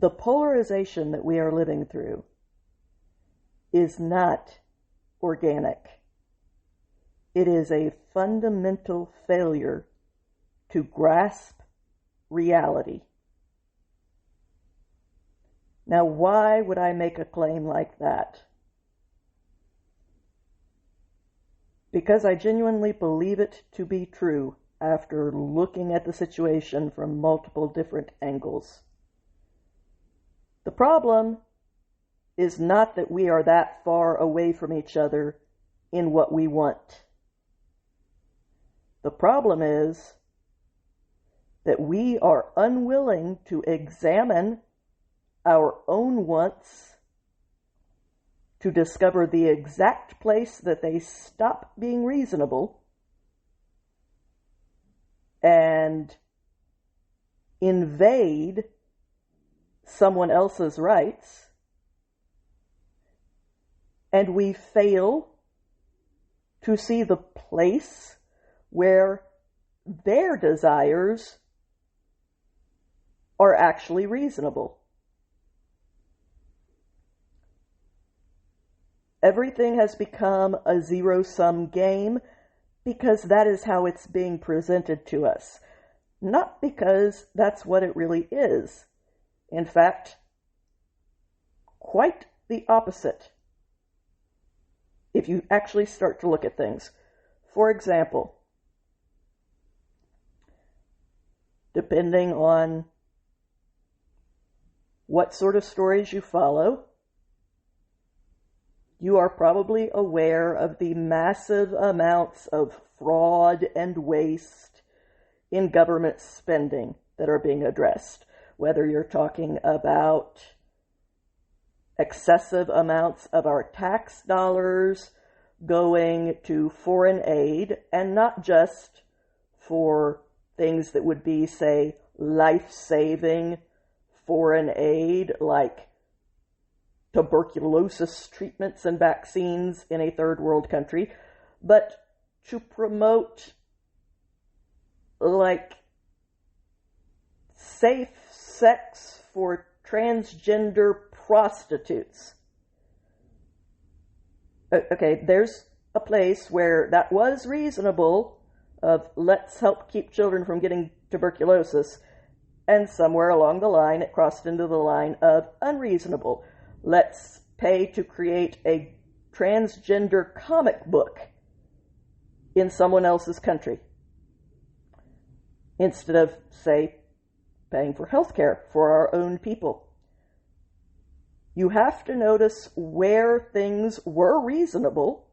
The polarization that we are living through is not organic. It is a fundamental failure to grasp reality. Now, why would I make a claim like that? Because I genuinely believe it to be true after looking at the situation from multiple different angles. The problem is not that we are that far away from each other in what we want. The problem is that we are unwilling to examine our own wants to discover the exact place that they stop being reasonable and invade someone else's rights, and we fail to see the place where their desires are actually reasonable. Everything has become a zero-sum game because that is how it's being presented to us, not because that's what it really is. In fact, quite the opposite, if you actually start to look at things. For example, depending on what sort of stories you follow, you are probably aware of the massive amounts of fraud and waste in government spending that are being addressed. Whether you're talking about excessive amounts of our tax dollars going to foreign aid, and not just for things that would be, say, life-saving foreign aid, like tuberculosis treatments and vaccines in a third world country, but to promote, like, safe sex for transgender prostitutes. Okay, there's a place where that was reasonable, of let's help keep children from getting tuberculosis, and somewhere along the line it crossed into the line of unreasonable. Let's pay to create a transgender comic book in someone else's country, instead of, say, paying for health care for our own people. You have to notice where things were reasonable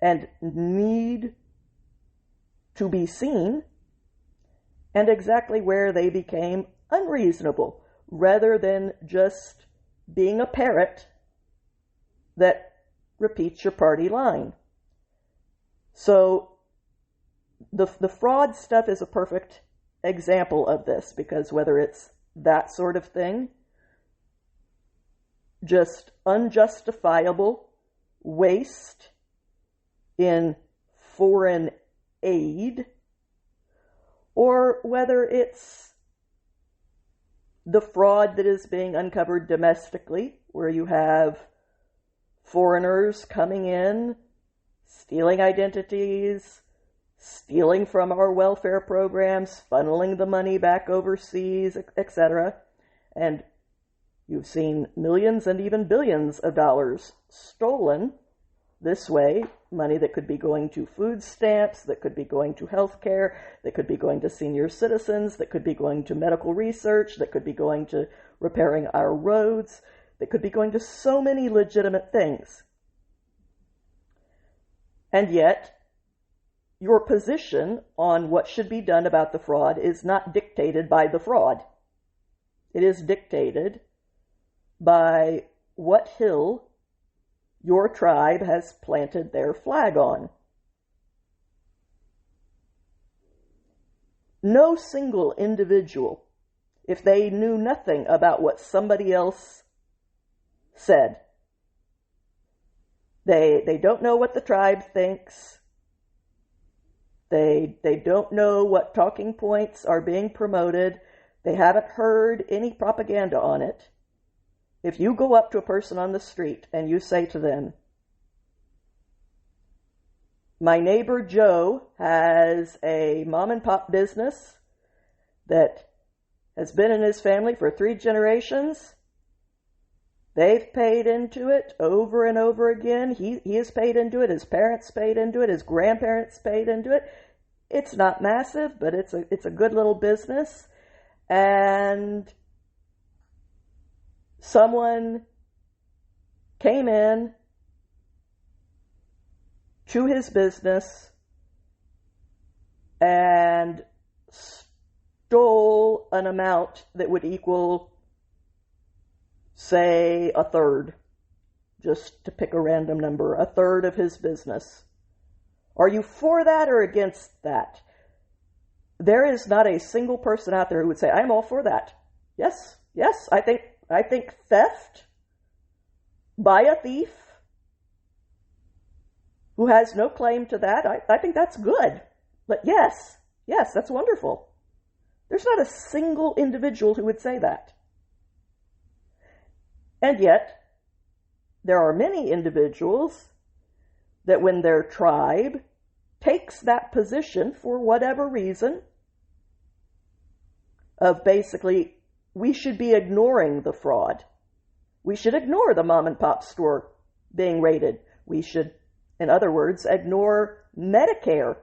and need to be seen, and exactly where they became unreasonable, rather than just being a parrot that repeats your party line. So the fraud stuff is a perfect example of this, because whether it's that sort of thing, just unjustifiable waste in foreign aid, or whether it's the fraud that is being uncovered domestically, where you have foreigners coming in, stealing identities, stealing from our welfare programs, funneling the money back overseas, etc. And you've seen millions and even billions of dollars stolen this way, money that could be going to food stamps, that could be going to health care, that could be going to senior citizens, that could be going to medical research, that could be going to repairing our roads, that could be going to so many legitimate things. And yet, your position on what should be done about the fraud is not dictated by the fraud. It is dictated by what hill your tribe has planted their flag on. No single individual, if they knew nothing about what somebody else said, they don't know what the tribe thinks, they don't know what talking points are being promoted, They haven't heard any propaganda on it. If you go up to a person on the street and you say to them, my neighbor Joe has a mom and pop business that has been in his family for 3 generations. They've paid into it over and over again. He has paid into it. His parents paid into it. His grandparents paid into it. It's not massive, but it's a good little business. And someone came in to his business and stole an amount that would equal, say, 1/3, just to pick a random number, 1/3 of his business. Are you for that or against that? There is not a single person out there who would say, I'm all for that. Yes, I think theft by a thief who has no claim to that, I think that's good. But yes, that's wonderful. There's not a single individual who would say that. And yet, there are many individuals that when their tribe takes that position for whatever reason of basically, we should be ignoring the fraud. We should ignore the mom and pop store being raided. We should, in other words, ignore Medicare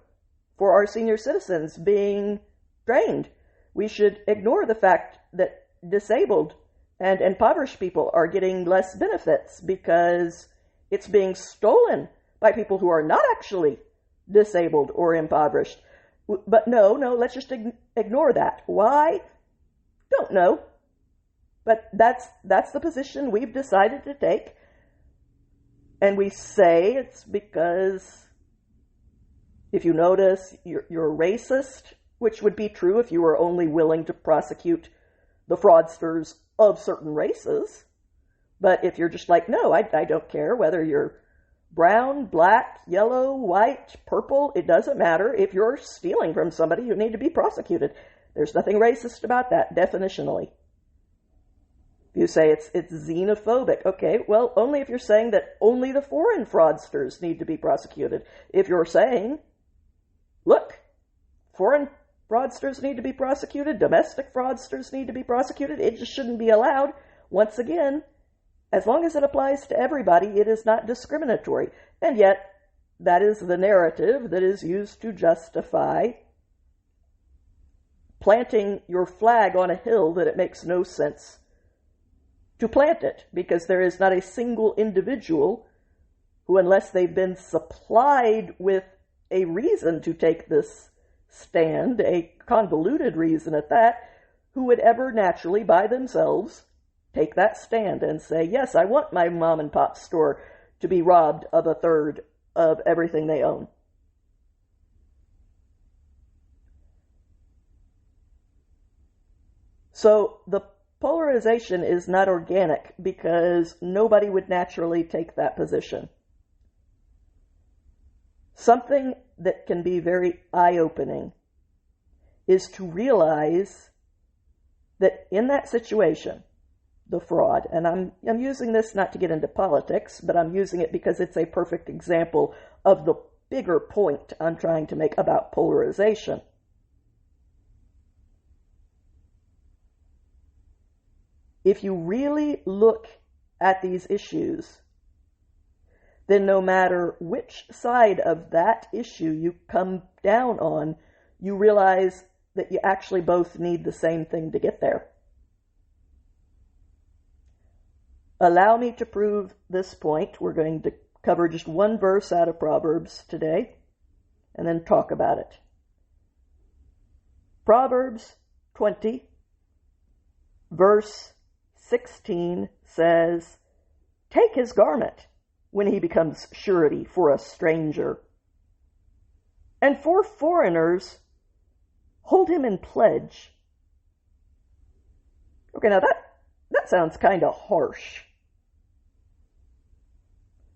for our senior citizens being drained. We should ignore the fact that disabled and impoverished people are getting less benefits because it's being stolen by people who are not actually disabled or impoverished. But no, let's just ignore that. Why? Don't know. But that's the position we've decided to take. And we say it's because, if you notice, you're racist, which would be true if you were only willing to prosecute the fraudsters of certain races. But if you're just like, no, I don't care whether you're brown, black, yellow, white, purple, it doesn't matter. If you're stealing from somebody, you need to be prosecuted. There's nothing racist about that, definitionally. If you say it's xenophobic, okay, well, only if you're saying that only the foreign fraudsters need to be prosecuted. If you're saying, look, foreign fraudsters need to be prosecuted, domestic fraudsters need to be prosecuted, it just shouldn't be allowed. Once again, as long as it applies to everybody, it is not discriminatory. And yet, that is the narrative that is used to justify planting your flag on a hill that it makes no sense to plant it, because there is not a single individual who, unless they've been supplied with a reason to take this stand, a convoluted reason at that, who would ever naturally by themselves take that stand and say, yes, I want my mom and pop store to be robbed of 1/3 of everything they own. So the polarization is not organic because nobody would naturally take that position. Something that can be very eye-opening is to realize that in that situation, the fraud, and I'm using this not to get into politics, but I'm using it because it's a perfect example of the bigger point I'm trying to make about polarization. If you really look at these issues, then no matter which side of that issue you come down on, you realize that you actually both need the same thing to get there. Allow me to prove this point. We're going to cover just one verse out of Proverbs today, and then talk about it. Proverbs 20, verse 16 says, "Take his garment when he becomes surety for a stranger, and for foreigners, hold him in pledge." Okay, now that sounds kind of harsh.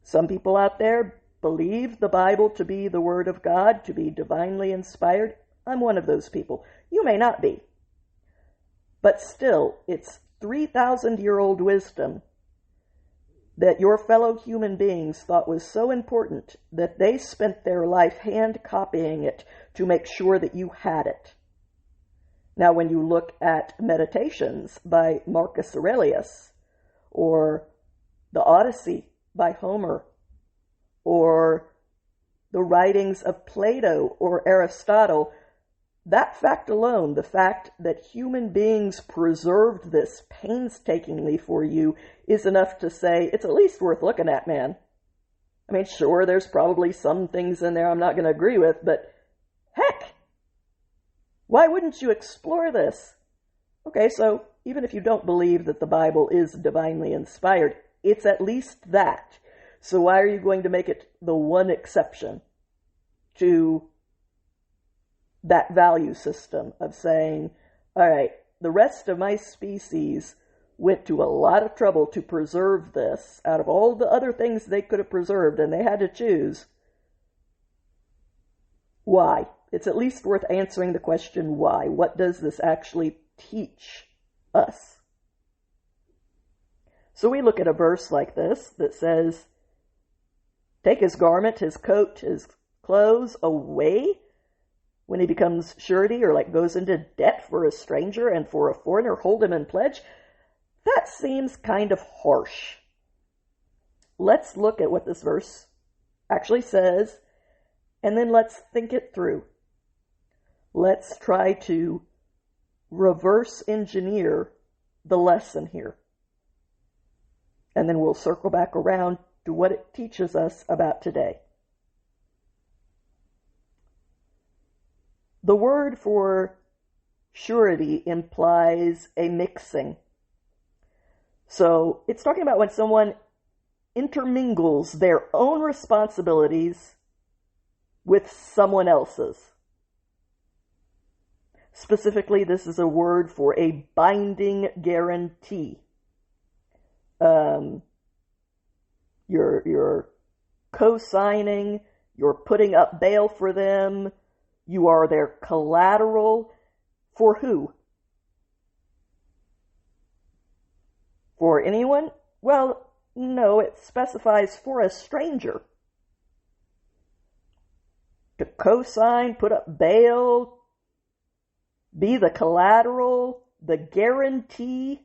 Some people out there believe the Bible to be the Word of God, to be divinely inspired. I'm one of those people. You may not be. But still, it's 3,000-year-old wisdom that your fellow human beings thought was so important that they spent their life hand copying it to make sure that you had it. Now, when you look at Meditations by Marcus Aurelius, or the Odyssey by Homer, or the writings of Plato or Aristotle, that fact alone, the fact that human beings preserved this painstakingly for you, is enough to say it's at least worth looking at, man. I mean, sure, there's probably some things in there I'm not going to agree with, but heck, why wouldn't you explore this? Okay, so even if you don't believe that the Bible is divinely inspired, it's at least that. So why are you going to make it the one exception to that value system of saying, all right, the rest of my species went to a lot of trouble to preserve this out of all the other things they could have preserved, and they had to choose. Why? It's at least worth answering the question, why? What does this actually teach us? So we look at a verse like this that says, take his garment, his coat, his clothes away when he becomes surety or like goes into debt for a stranger and for a foreigner, hold him in pledge. That seems kind of harsh. Let's look at what this verse actually says, and then let's think it through. Let's try to reverse engineer the lesson here. And then we'll circle back around to what it teaches us about today. The word for surety implies a mixing. So it's talking about when someone intermingles their own responsibilities with someone else's. Specifically, this is a word for a binding guarantee. You're co-signing, you're putting up bail for them, you are their collateral. For who? For anyone? Well, no, it specifies for a stranger. To co-sign, put up bail, be the collateral, the guarantee,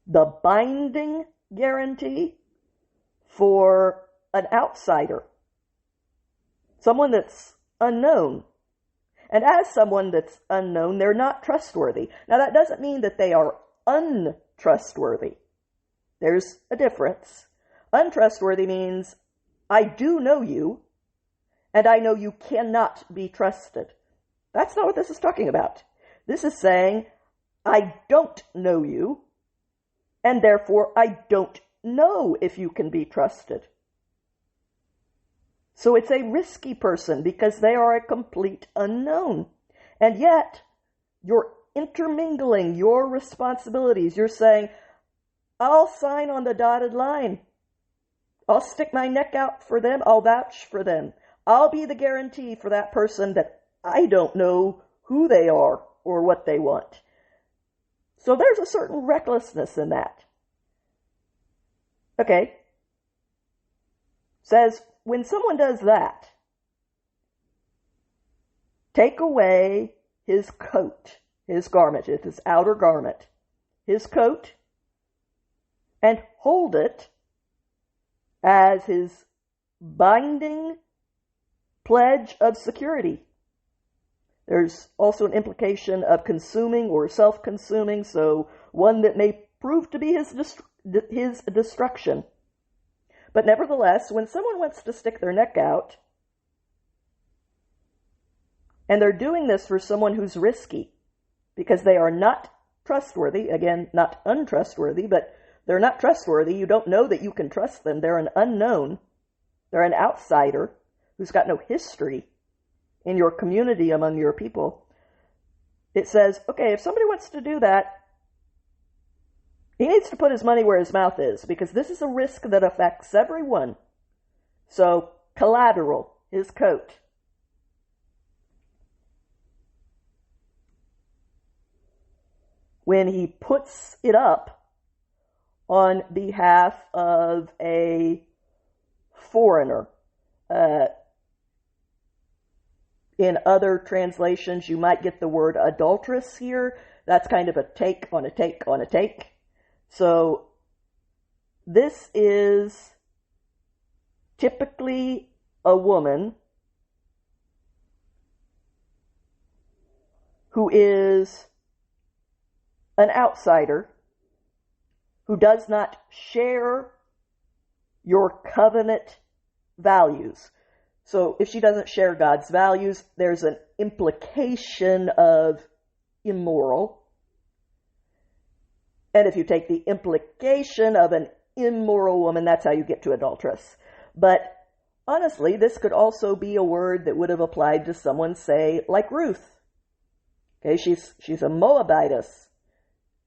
the binding guarantee for an outsider. Someone that's unknown. And as someone that's unknown, they're not trustworthy. Now, that doesn't mean that they are untrustworthy. There's a difference. Untrustworthy means, I do know you, and I know you cannot be trusted. That's not what this is talking about. This is saying, I don't know you, and therefore I don't know if you can be trusted. So it's a risky person because they are a complete unknown. And yet, you're intermingling your responsibilities. You're saying, I'll sign on the dotted line. I'll stick my neck out for them. I'll vouch for them. I'll be the guarantee for that person that I don't know who they are or what they want. So there's a certain recklessness in that. Okay. Says, when someone does that, take away his coat, his garment, his outer garment, his coat, and hold it as his binding pledge of security. There's also an implication of consuming or self-consuming, so one that may prove to be his destruction. But nevertheless, when someone wants to stick their neck out, and they're doing this for someone who's risky, because they are not trustworthy, again, not untrustworthy, but they're not trustworthy, you don't know that you can trust them, they're an unknown, they're an outsider who's got no history in your community among your people. It says, okay, if somebody wants to do that, he needs to put his money where his mouth is, because this is a risk that affects everyone. So, collateral, his coat. when he puts it up on behalf of a foreigner. In other translations, you might get the word adulteress here. That's kind of a take on a take on a take. So this is typically a woman who is an outsider, who does not share your covenant values. So if she doesn't share God's values, there's an implication of immoral. And if you take the implication of an immoral woman, that's how you get to adulteress. But honestly, this could also be a word that would have applied to someone, say, like Ruth. Okay, she's a Moabitess.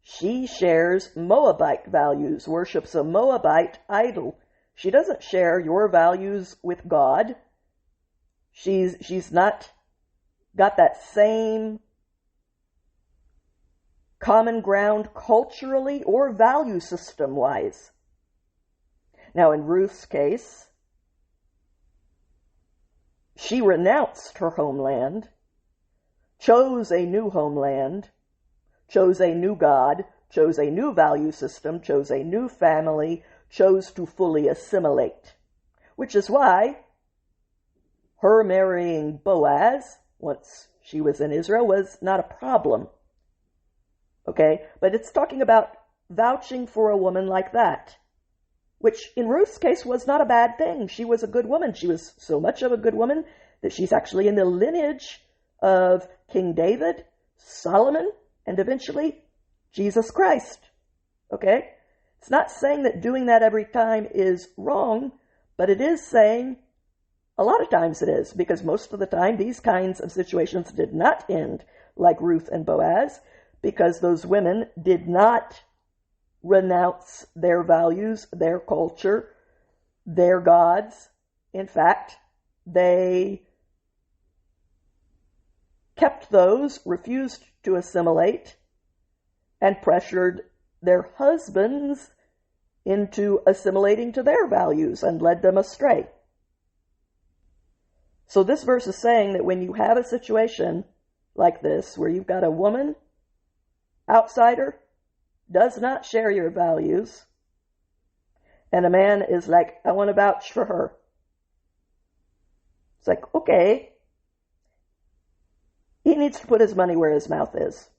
She shares Moabite values, worships a Moabite idol. She doesn't share your values with God. She's not got that same common ground culturally or value system-wise. Now, in Ruth's case, she renounced her homeland, chose a new homeland, chose a new God, chose a new value system, chose a new family, chose to fully assimilate. Which is why her marrying Boaz, once she was in Israel, was not a problem. Okay? But it's talking about vouching for a woman like that, which in Ruth's case was not a bad thing. She was a good woman. She was so much of a good woman that she's actually in the lineage of King David, Solomon, and eventually Jesus Christ. Okay? It's not saying that doing that every time is wrong, but it is saying a lot of times it is, because most of the time these kinds of situations did not end like Ruth and Boaz, because those women did not renounce their values, their culture, their gods. In fact, they kept those, refused to assimilate, and pressured their husbands into assimilating to their values and led them astray. So this verse is saying that when you have a situation like this, where you've got a woman, outsider, does not share your values, and a man is like, I want to vouch for her. It's like, okay, he needs to put his money where his mouth is,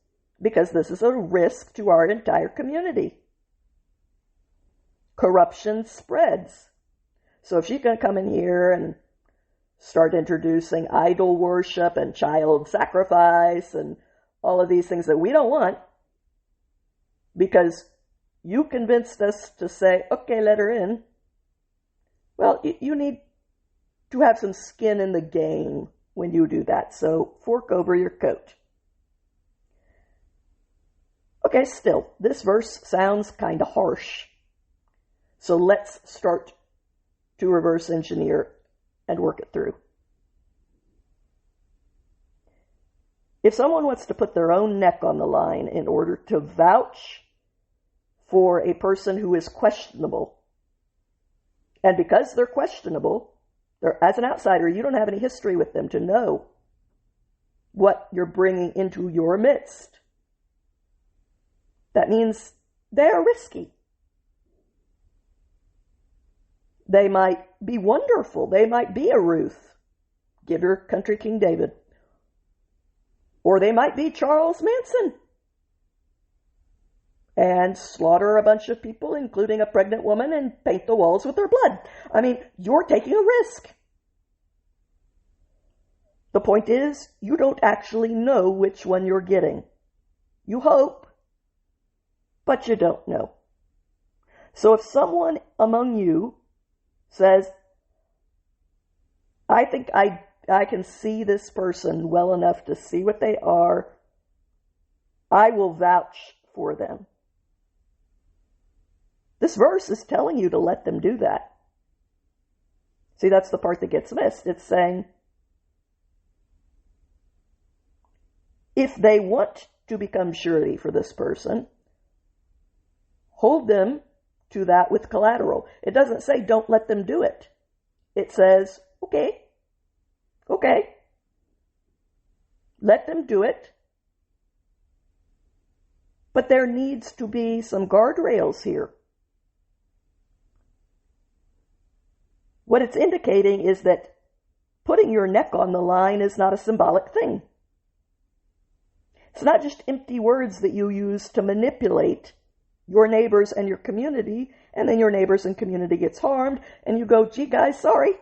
because this is a risk to our entire community. Corruption spreads. So if she's going to come in here and start introducing idol worship and child sacrifice and all of these things that we don't want, because you convinced us to say, okay, let her in. Well, you need to have some skin in the game when you do that. So fork over your coat. Okay, still, this verse sounds kind of harsh. So let's start to reverse engineer and work it through. If someone wants to put their own neck on the line in order to vouch for a person who is questionable, and because they're questionable, as an outsider, you don't have any history with them to know what you're bringing into your midst. That means they are risky. They might be wonderful. They might be a Ruth. Give your country King David. Or they might be Charles Manson and slaughter a bunch of people, including a pregnant woman, and paint the walls with their blood. I mean, you're taking a risk. The point is, you don't actually know which one you're getting. You hope, but you don't know. So if someone among you says, I think I can see this person well enough to see what they are, I will vouch for them. This verse is telling you to let them do that. See, that's the part that gets missed. It's saying, if they want to become surety for this person, hold them to that with collateral. It doesn't say don't let them do it. It says, okay, let them do it. But there needs to be some guardrails here. What it's indicating is that putting your neck on the line is not a symbolic thing. It's not just empty words that you use to manipulate your neighbors and your community, and then your neighbors and community gets harmed, and you go, gee guys, sorry.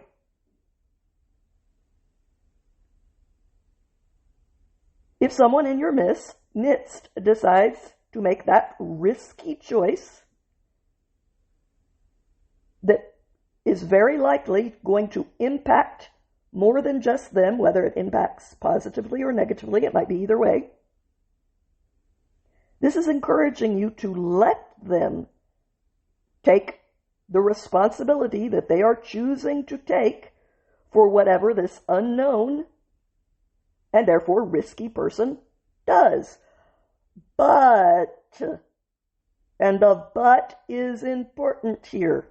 If someone in your midst decides to make that risky choice that is very likely going to impact more than just them, whether it impacts positively or negatively, it might be either way. This is encouraging you to let them take the responsibility that they are choosing to take for whatever this unknown and therefore risky person does. But, and the but is important here,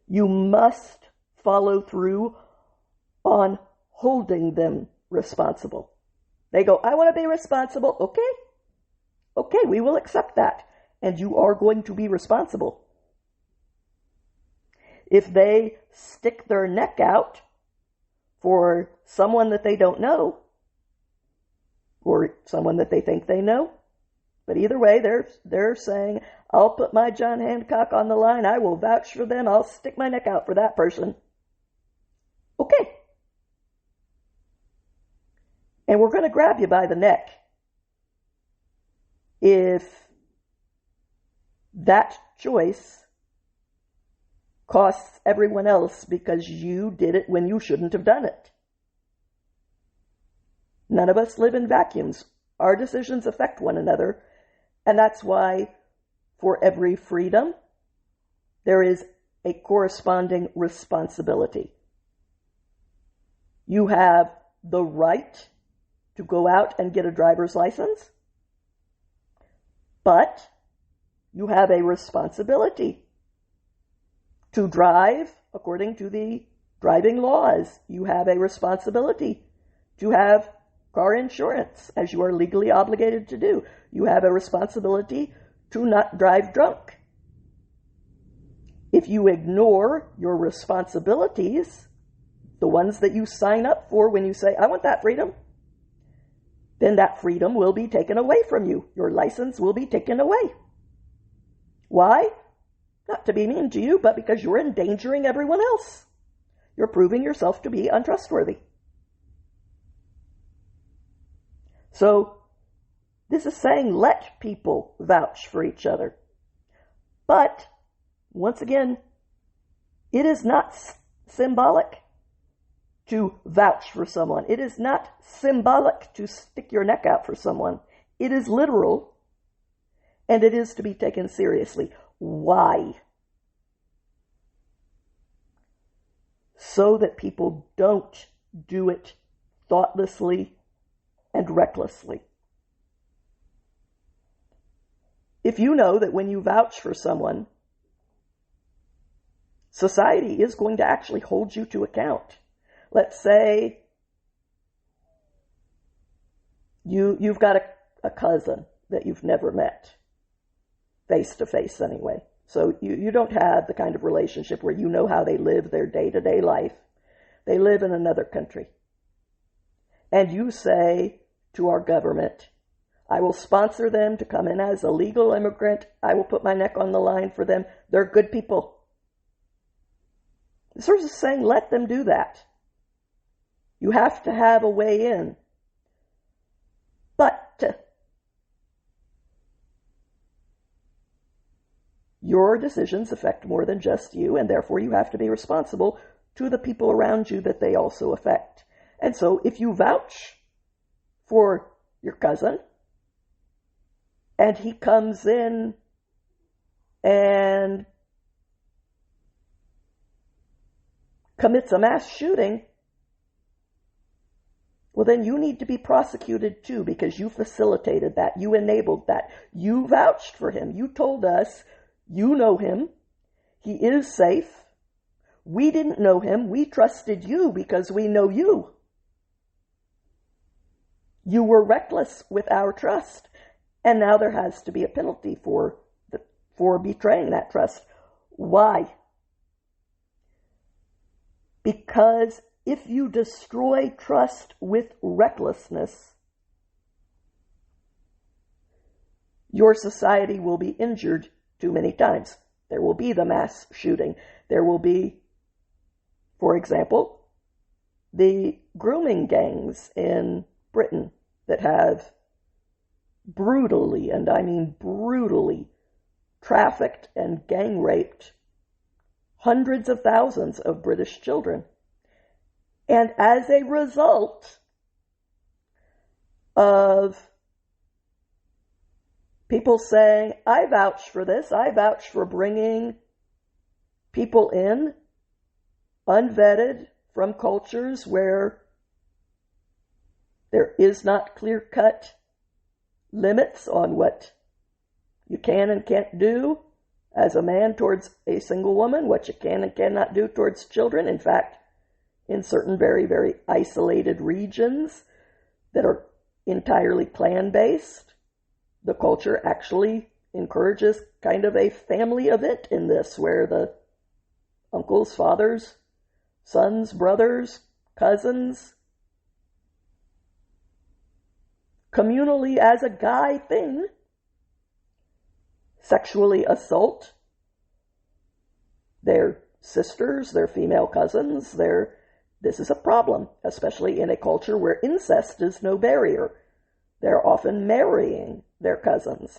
you must follow through on holding them responsible. They go, I want to be responsible. Okay, we will accept that. And you are going to be responsible. If they stick their neck out for someone that they don't know, or someone that they think they know, but either way, they're saying, I'll put my John Hancock on the line. I will vouch for them. I'll stick my neck out for that person. Okay. And we're going to grab you by the neck if that choice costs everyone else because you did it when you shouldn't have done it. None of us live in vacuums. Our decisions affect one another, and that's why for every freedom, there is a corresponding responsibility. You have the right to go out and get a driver's license, but you have a responsibility to drive according to the driving laws. You have a responsibility to have car insurance, as you are legally obligated to do. You have a responsibility to not drive drunk. If you ignore your responsibilities, the ones that you sign up for when you say, I want that freedom, then that freedom will be taken away from you. Your license will be taken away. Why? Not to be mean to you, but because you're endangering everyone else. You're proving yourself to be untrustworthy. So, this is saying let people vouch for each other. But, once again, it is not symbolic to vouch for someone. It is not symbolic to stick your neck out for someone. It is literal, and it is to be taken seriously. Why? So that people don't do it thoughtlessly and recklessly. If you know that when you vouch for someone, society is going to actually hold you to account. Let's say you've got a cousin that you've never met, face to face anyway. So you don't have the kind of relationship where you know how they live their day-to-day life. They live in another country. And you say to our government, I will sponsor them to come in as a legal immigrant. I will put my neck on the line for them. They're good people. This is saying let them do that. You have to have a way in. But your decisions affect more than just you, and therefore you have to be responsible to the people around you that they also affect. And so if you vouch for your cousin, and he comes in and commits a mass shooting, well, then you need to be prosecuted too, because you facilitated that. You enabled that. You vouched for him. You told us you know him. He is safe. We didn't know him. We trusted you because we know you. You were reckless with our trust. And now there has to be a penalty for betraying that trust. Why? Because if you destroy trust with recklessness, your society will be injured too many times. There will be the mass shooting. There will be, for example, the grooming gangs in Britain that have brutally, and I mean brutally, trafficked and gang raped hundreds of thousands of British children. And as a result of people saying, I vouch for this, I vouch for bringing people in unvetted from cultures where there is not clear-cut limits on what you can and can't do as a man towards a single woman, what you can and cannot do towards children. In fact, in certain very, very isolated regions that are entirely clan-based, the culture actually encourages kind of a family event in this, where the uncles, fathers, sons, brothers, cousins, communally as a guy thing, sexually assault their sisters, their female cousins. This is a problem, especially in a culture where incest is no barrier. They're often marrying their cousins.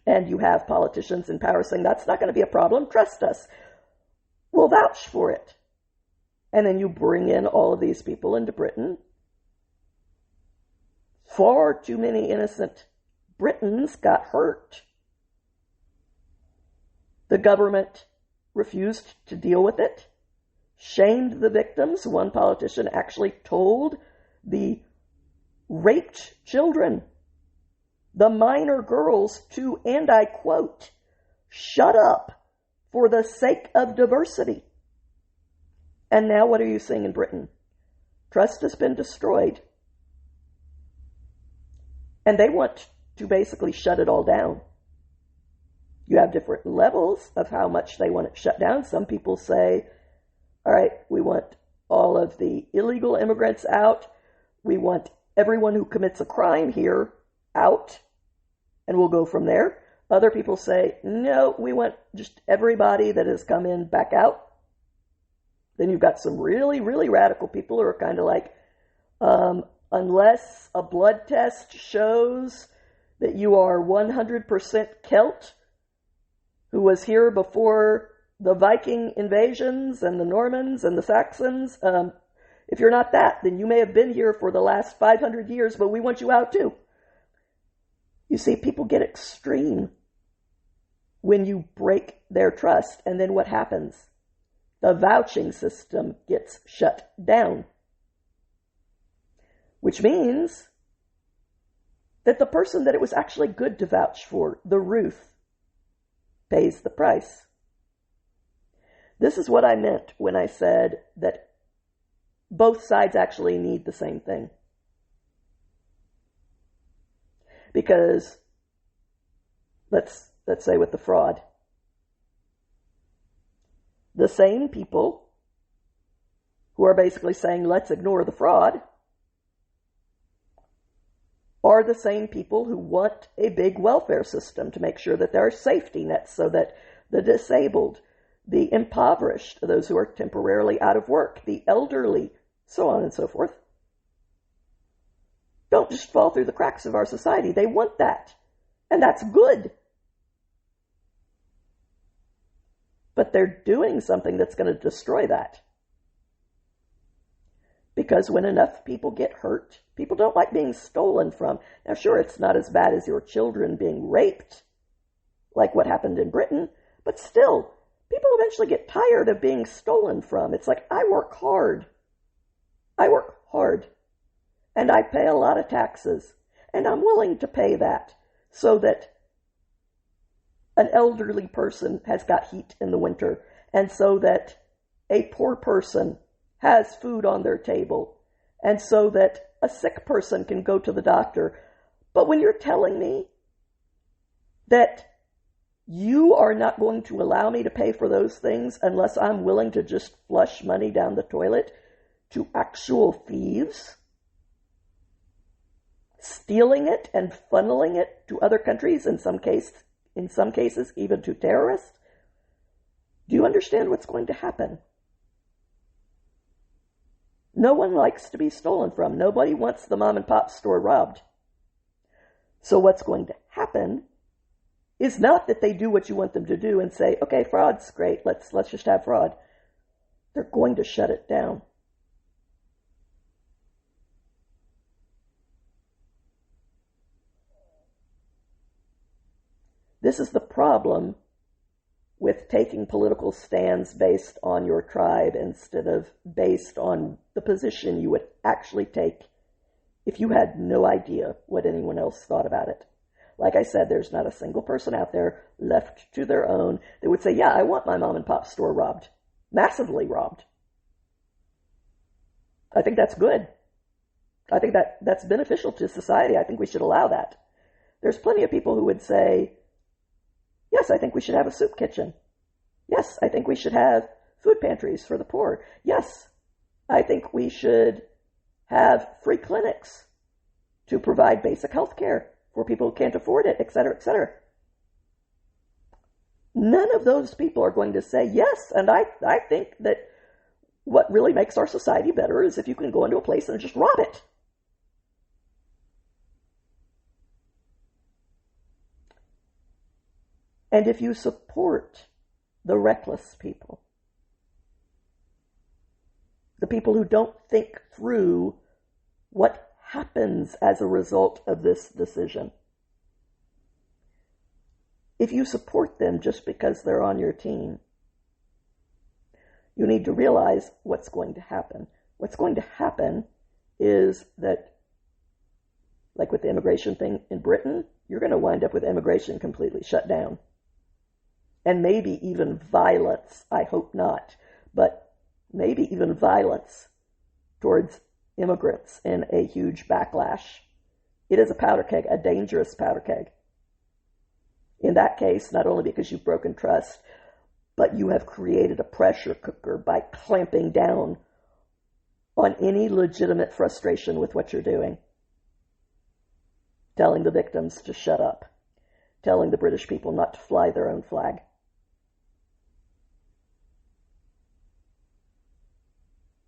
And you have politicians in power saying, that's not going to be a problem, trust us. We'll vouch for it. And then you bring in all of these people into Britain. Far too many innocent Britons got hurt. The government refused to deal with it, shamed the victims. One politician actually told the raped children, the minor girls, to, and I quote, shut up for the sake of diversity. And now what are you seeing in Britain? Trust has been destroyed. And they want to basically shut it all down. You have different levels of how much they want it shut down. Some people say, all right, we want all of the illegal immigrants out. We want everyone who commits a crime here out, and we'll go from there. Other people say, no, we want just everybody that has come in back out. Then you've got some really, really radical people who are kind of like, unless a blood test shows that you are 100% Celt, who was here before the Viking invasions and the Normans and the Saxons, if you're not that, then you may have been here for the last 500 years, but we want you out too. You see, people get extreme when you break their trust, and then what happens? The vouching system gets shut down. Which means that the person that it was actually good to vouch for, the Ruth, pays the price. This is what I meant when I said that both sides actually need the same thing. Because, let's say with the fraud, the same people who are basically saying, let's ignore the fraud, are the same people who want a big welfare system to make sure that there are safety nets so that the disabled, the impoverished, those who are temporarily out of work, the elderly, so on and so forth, don't just fall through the cracks of our society. They want that. And that's good. But they're doing something that's going to destroy that. Because when enough people get hurt, people don't like being stolen from. Now, sure, it's not as bad as your children being raped, like what happened in Britain, but still, people eventually get tired of being stolen from. It's like, I work hard. I work hard, and I pay a lot of taxes, and I'm willing to pay that so that an elderly person has got heat in the winter, and so that a poor person has food on their table, and so that a sick person can go to the doctor. But when you're telling me that you are not going to allow me to pay for those things unless I'm willing to just flush money down the toilet to actual thieves, stealing it and funneling it to other countries, in some cases even to terrorists, do you understand what's going to happen? No one likes to be stolen from. Nobody wants the mom and pop store robbed. So what's going to happen is not that they do what you want them to do and say, okay, fraud's great, let's just have fraud. They're going to shut it down. This is the problem with taking political stands based on your tribe instead of based on the position you would actually take if you had no idea what anyone else thought about it. Like I said, there's not a single person out there left to their own that would say, yeah, I want my mom and pop store robbed, massively robbed. I think that's good. I think that's beneficial to society. I think we should allow that. There's plenty of people who would say, yes, I think we should have a soup kitchen. Yes, I think we should have food pantries for the poor. Yes, I think we should have free clinics to provide basic health care for people who can't afford it, et cetera, et cetera. None of those people are going to say, yes, and I think that what really makes our society better is if you can go into a place and just rob it. And if you support the reckless people, the people who don't think through what happens as a result of this decision, if you support them just because they're on your team, you need to realize what's going to happen. What's going to happen is that, like with the immigration thing in Britain, you're going to wind up with immigration completely shut down. And maybe even violence, I hope not, but maybe even violence towards immigrants in a huge backlash. It is a powder keg, a dangerous powder keg. In that case, not only because you've broken trust, but you have created a pressure cooker by clamping down on any legitimate frustration with what you're doing. Telling the victims to shut up. Telling the British people not to fly their own flag.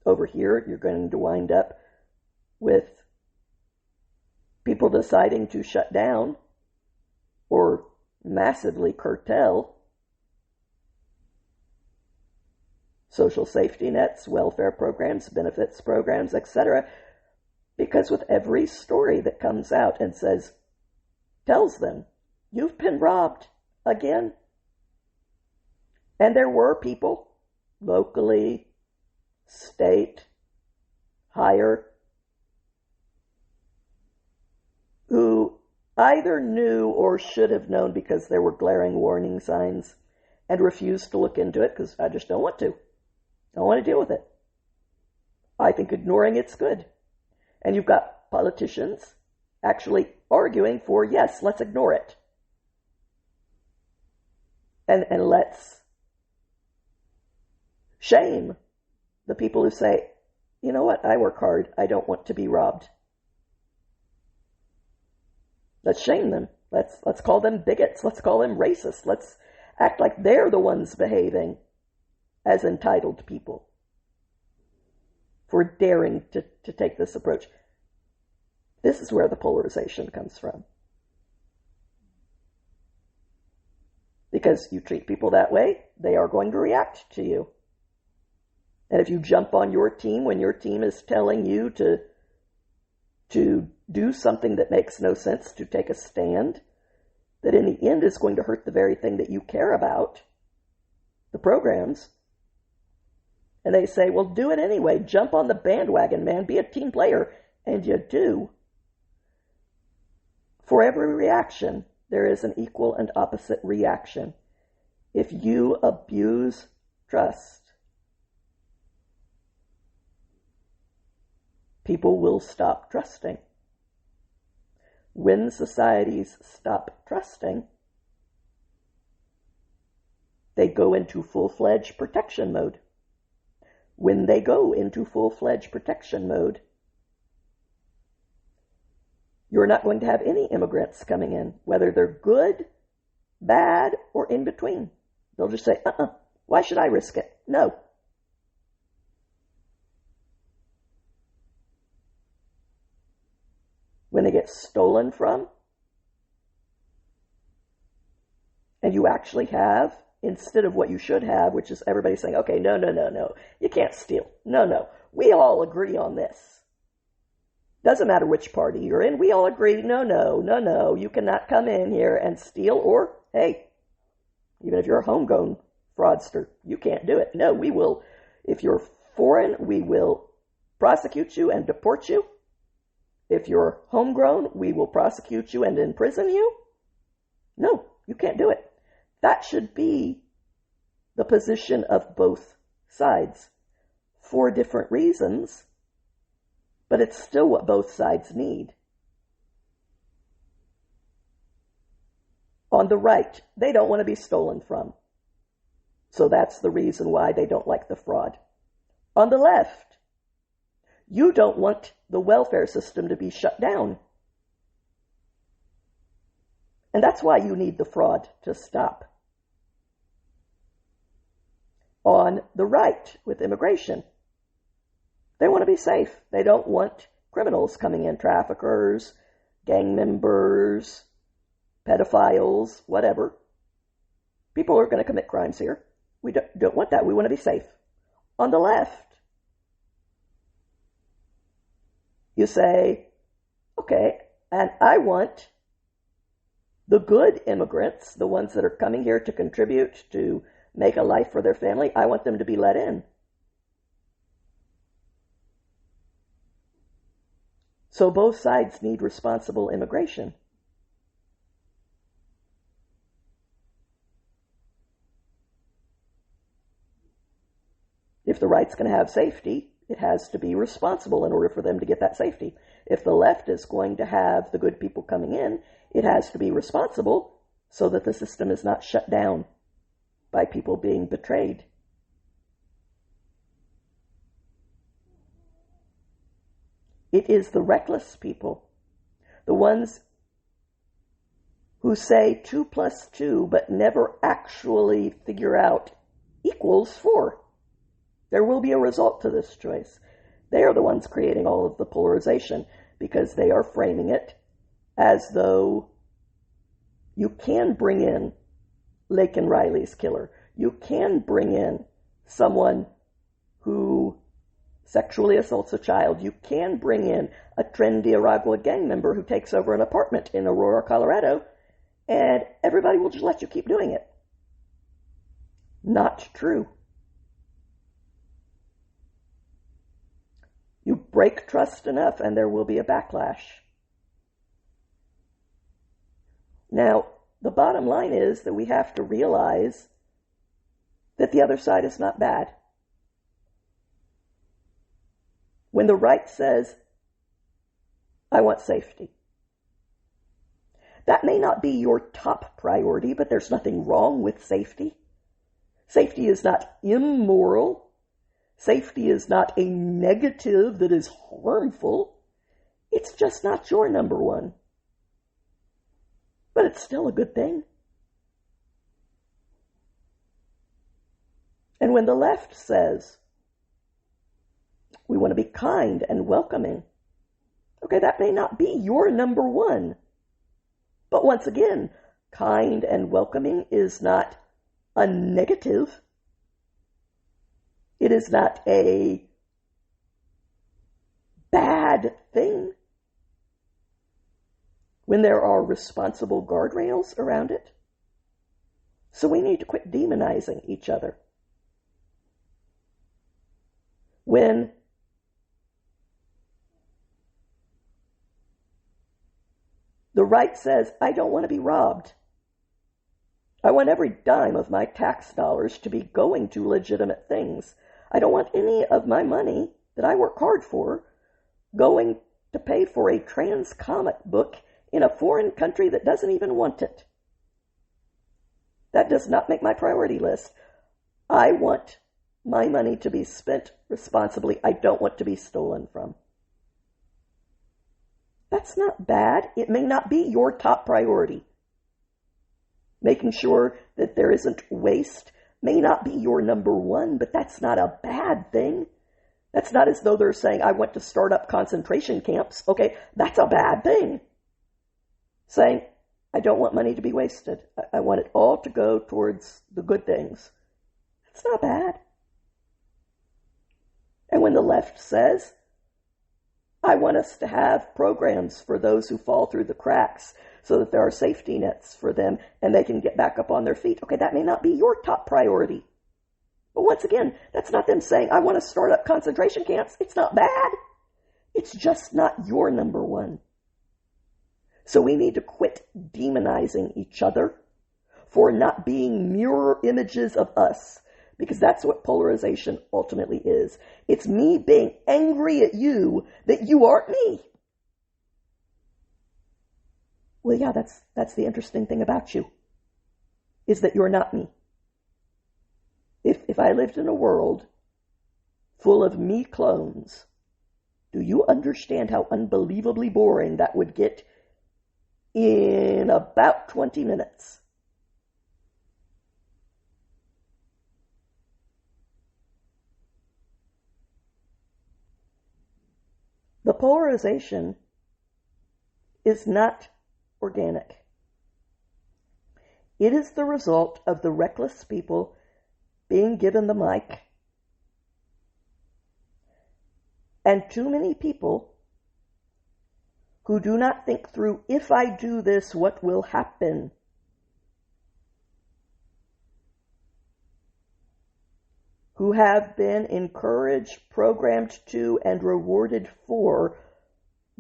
Over here, you're going to wind up with people deciding to shut down or massively curtail social safety nets, welfare programs, benefits programs, etc. Because with every story that comes out and tells them, you've been robbed again. And there were people locally, state, higher, who either knew or should have known because there were glaring warning signs and refused to look into it because I just don't want to. I don't want to deal with it. I think ignoring it's good. And you've got politicians actually arguing for, yes, let's ignore it. And let's shame the people who say, you know what, I work hard, I don't want to be robbed. Let's shame them. Let's call them bigots. Let's call them racists. Let's act like they're the ones behaving as entitled people for daring to take this approach. This is where the polarization comes from. Because you treat people that way, they are going to react to you. And if you jump on your team when your team is telling you to do something that makes no sense, to take a stand, that in the end is going to hurt the very thing that you care about, the programs, And they say, well, do it anyway. Jump on the bandwagon, man. Be a team player. And you do. For every reaction, there is an equal and opposite reaction. If you abuse trust, people will stop trusting. When societies stop trusting, they go into full-fledged protection mode. When they go into full-fledged protection mode, you're not going to have any immigrants coming in, whether they're good, bad, or in between. They'll just say, why should I risk it? No. When they get stolen from, and you actually have, instead of what you should have, which is everybody saying, okay, no, you can't steal. No, we all agree on this. Doesn't matter which party you're in, we all agree, no, you cannot come in here and steal, or, hey, even if you're a homegrown fraudster, you can't do it. No, we will, if you're foreign, we will prosecute you and deport you. If you're homegrown, we will prosecute you and imprison you. No, you can't do it. That should be the position of both sides for different reasons, but it's still what both sides need. On the right, they don't want to be stolen from. So that's the reason why they don't like the fraud. On the left, you don't want the welfare system to be shut down. And that's why you need the fraud to stop. On the right, with immigration, they want to be safe. They don't want criminals coming in, traffickers, gang members, pedophiles, whatever. People are going to commit crimes here. We don't want that. We want to be safe. On the left, you say, okay, and I want the good immigrants, the ones that are coming here to contribute, to make a life for their family, I want them to be let in. So both sides need responsible immigration. If the right's going to have safety, it has to be responsible in order for them to get that safety. If the left is going to have the good people coming in, it has to be responsible so that the system is not shut down by people being betrayed. It is the reckless people, the ones who say 2 + 2 but never actually figure out equals 4. There will be a result to this choice. They are the ones creating all of the polarization because they are framing it as though you can bring in Laken Riley's killer. You can bring in someone who sexually assaults a child. You can bring in a trendy Aragua gang member who takes over an apartment in Aurora, Colorado, and everybody will just let you keep doing it. Not true. You break trust enough and there will be a backlash. Now, the bottom line is that we have to realize that the other side is not bad. When the right says, I want safety, that may not be your top priority, but there's nothing wrong with safety. Safety is not immoral. Safety is not a negative that is harmful. It's just not your number one. But it's still a good thing. And when the left says, we want to be kind and welcoming, okay, that may not be your number one. But once again, kind and welcoming is not a negative. It is not a bad thing when there are responsible guardrails around it. So we need to quit demonizing each other. When the right says, I don't want to be robbed. I want every dime of my tax dollars to be going to legitimate things. I don't want any of my money that I work hard for going to pay for a trans comic book in a foreign country that doesn't even want it. That does not make my priority list. I want my money to be spent responsibly. I don't want to be stolen from. That's not bad. It may not be your top priority. Making sure that there isn't waste may not be your number one, but that's not a bad thing. That's not as though they're saying, I want to start up concentration camps. Okay, that's a bad thing. Saying, I don't want money to be wasted. I want it all to go towards the good things. That's not bad. And when the left says, I want us to have programs for those who fall through the cracks so that there are safety nets for them and they can get back up on their feet. Okay, that may not be your top priority. But once again, that's not them saying, I want to start up concentration camps. It's not bad. It's just not your number one. So we need to quit demonizing each other for not being mirror images of us, because that's what polarization ultimately is. It's me being angry at you that you aren't me. Well, yeah, that's the interesting thing about you, is that you're not me. If I lived in a world full of me clones, do you understand how unbelievably boring that would get in about 20 minutes? The polarization is not organic. It is the result of the reckless people being given the mic, and too many people who do not think through, if I do this, what will happen? Who have been encouraged, programmed to, and rewarded for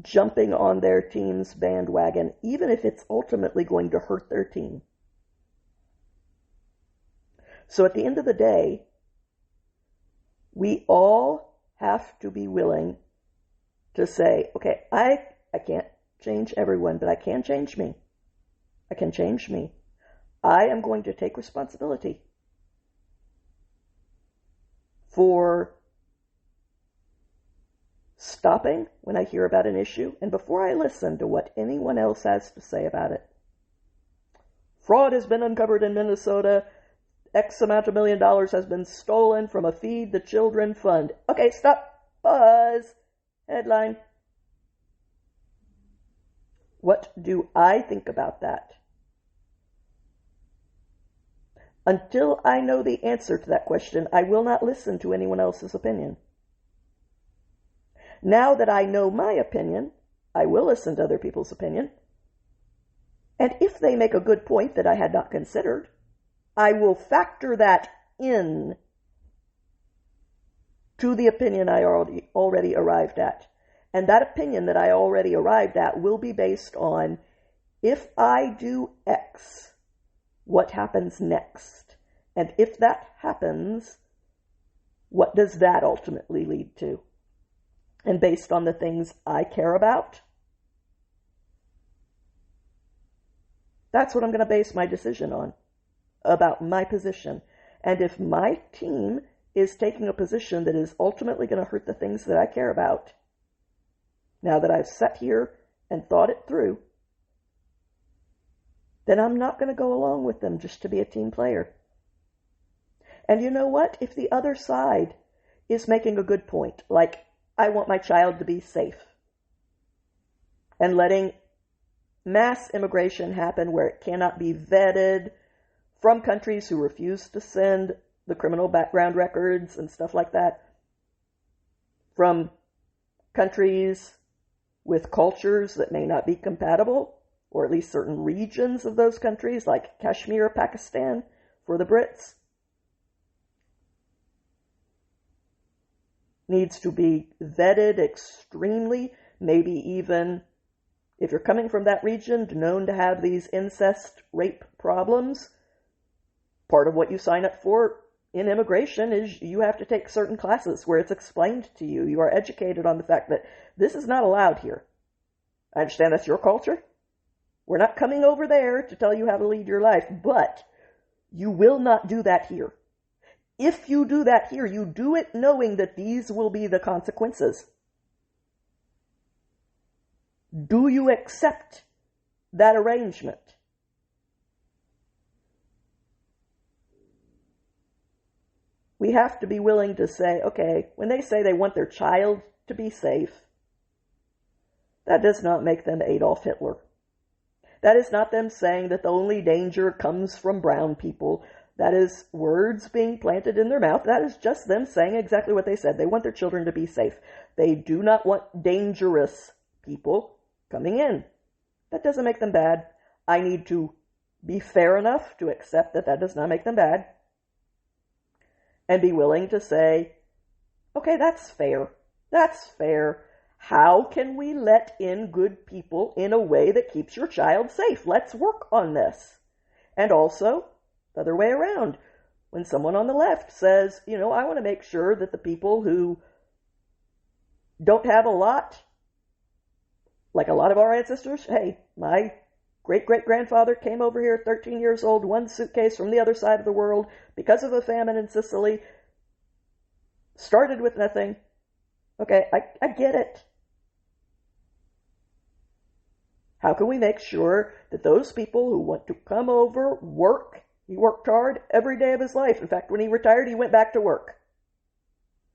jumping on their team's bandwagon, even if it's ultimately going to hurt their team. So at the end of the day, we all have to be willing to say, okay, I can't change everyone, but I can change me. I can change me. I am going to take responsibility for stopping when I hear about an issue and before I listen to what anyone else has to say about it. Fraud has been uncovered in Minnesota. X amount of $1 million has been stolen from a Feed the Children fund. Okay, stop. Pause. Headline. What do I think about that? Until I know the answer to that question, I will not listen to anyone else's opinion. Now that I know my opinion, I will listen to other people's opinion. And if they make a good point that I had not considered, I will factor that in to the opinion I already arrived at. And that opinion that I already arrived at will be based on, if I do X, what happens next? And if that happens, what does that ultimately lead to? And based on the things I care about, that's what I'm going to base my decision on, about my position. And if my team is taking a position that is ultimately going to hurt the things that I care about, now that I've sat here and thought it through, then I'm not going to go along with them just to be a team player. And you know what? If the other side is making a good point, like, I want my child to be safe, and letting mass immigration happen where it cannot be vetted from countries who refuse to send the criminal background records and stuff like that, from countries with cultures that may not be compatible, or at least certain regions of those countries, like Kashmir, Pakistan, for the Brits. needs to be vetted extremely, maybe even, if you're coming from that region, known to have these incest rape problems. Part of what you sign up for in immigration is you have to take certain classes where it's explained to you. You are educated on the fact that this is not allowed here. I understand that's your culture. We're not coming over there to tell you how to lead your life, but you will not do that here. If you do that here, you do it knowing that these will be the consequences. Do you accept that arrangement? We have to be willing to say, okay, when they say they want their child to be safe, that does not make them Adolf Hitler. That is not them saying that the only danger comes from brown people. That is words being planted in their mouth. That is just them saying exactly what they said. They want their children to be safe. They do not want dangerous people coming in. That doesn't make them bad. I need to be fair enough to accept that that does not make them bad. And be willing to say, okay, that's fair. That's fair. How can we let in good people in a way that keeps your child safe? Let's work on this. And also, the other way around. When someone on the left says, I want to make sure that the people who don't have a lot, like a lot of our ancestors, hey, my great-great-grandfather came over here at 13 years old, one suitcase from the other side of the world because of a famine in Sicily, started with nothing. Okay, I get it. How can we make sure that those people who want to come over, work, he worked hard every day of his life. In fact, when he retired, he went back to work.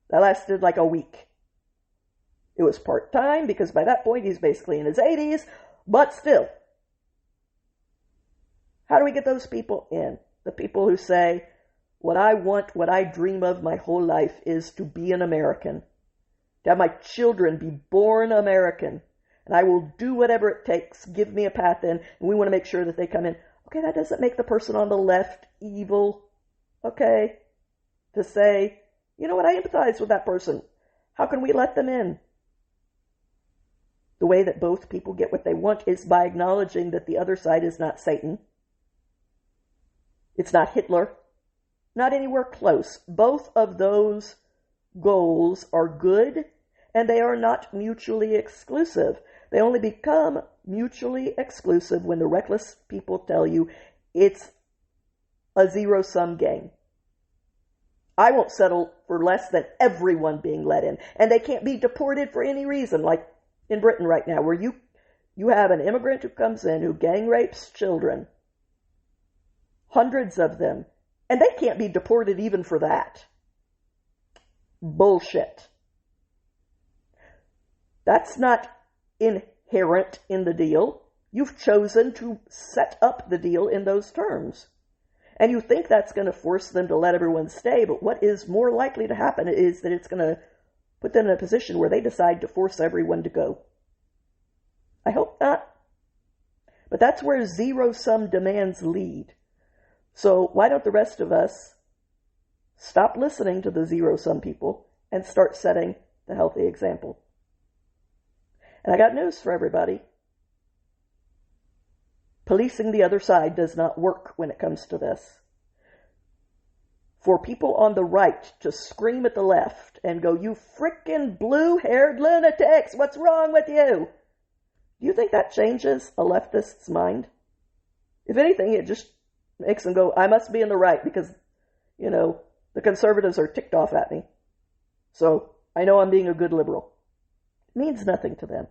That lasted like a week. It was part-time because by that point he's basically in his 80s, but still. How do we get those people in? The people who say, what I want, what I dream of my whole life is to be an American. To have my children be born American. And I will do whatever it takes. Give me a path in. And we want to make sure that they come in. Okay, that doesn't make the person on the left evil. Okay. To say, you know what, I empathize with that person. How can we let them in? The way that both people get what they want is by acknowledging that the other side is not Satan. It's not Hitler. Not anywhere close. Both of those goals are good, and they are not mutually exclusive. They only become mutually exclusive when the reckless people tell you it's a zero-sum game. I won't settle for less than everyone being let in, and they can't be deported for any reason, like in Britain right now, where you have an immigrant who comes in who gang rapes children, hundreds of them, and they can't be deported even for that. Bullshit. That's not inherent in the deal. You've chosen to set up the deal in those terms. And you think that's going to force them to let everyone stay, but what is more likely to happen is that it's going to put them in a position where they decide to force everyone to go. I hope not. But that's where zero-sum demands lead. So why don't the rest of us stop listening to the zero-sum people and start setting the healthy example? And I got news for everybody. Policing the other side does not work when it comes to this. For people on the right to scream at the left and go, you frickin' blue-haired lunatics, what's wrong with you? Do you think that changes a leftist's mind? If anything, it just makes them go, I must be in the right because, the conservatives are ticked off at me. So I know I'm being a good liberal. It means nothing to them.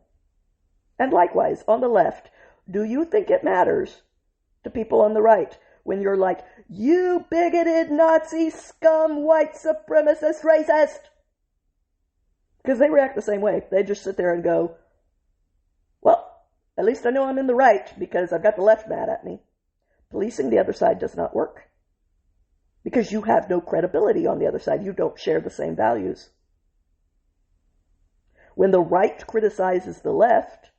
And likewise, on the left, do you think it matters to people on the right when you're like, you bigoted Nazi scum, white supremacist, racist? Because they react the same way. They just sit there and go, well, at least I know I'm in the right because I've got the left mad at me. Policing the other side does not work. Because you have no credibility on the other side. You don't share the same values. When the right criticizes the left